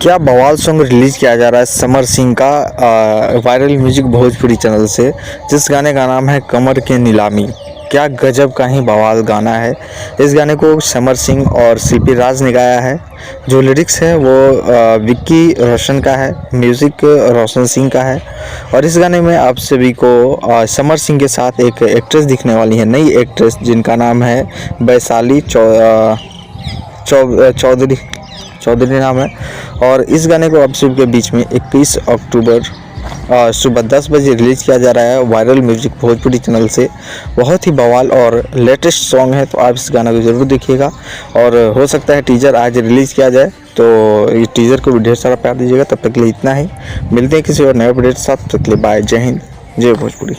क्या बवाल song release किया जा रहा है समर सिंह का वायरल म्यूजिक भोजपुरी चैनल से, जिस गाने का नाम है कमर के नीलामी। क्या गजब का ही बवाल गाना है। इस गाने को समर सिंह और सीपी राज ने गाया है। जो लिरिक्स है वो विक्की रोशन का है, म्यूज़िक रोशन सिंह का है। और इस गाने में आप सभी को समर सिंह के साथ एक एक्ट्रेस दिखने वाली है, नई एक्ट्रेस, जिनका नाम है वैशाली चौधरी चौधरी नाम है। और इस गाने को आप सबके बीच में 21 अक्टूबर सुबह 10 बजे रिलीज़ किया जा रहा है वायरल म्यूजिक भोजपुरी चैनल से। बहुत ही बवाल और लेटेस्ट सॉन्ग है, तो आप इस गाना को ज़रूर देखिएगा। और हो सकता है टीजर आज रिलीज़ किया जाए, तो इस टीजर को भी ढेर सारा प्यार दीजिएगा। तब तक के लिए इतना ही, मिलते हैं किसी और नए अपडेट के साथ। तब तक के लिए बाय, जय हिंद, जय भोजपुरी।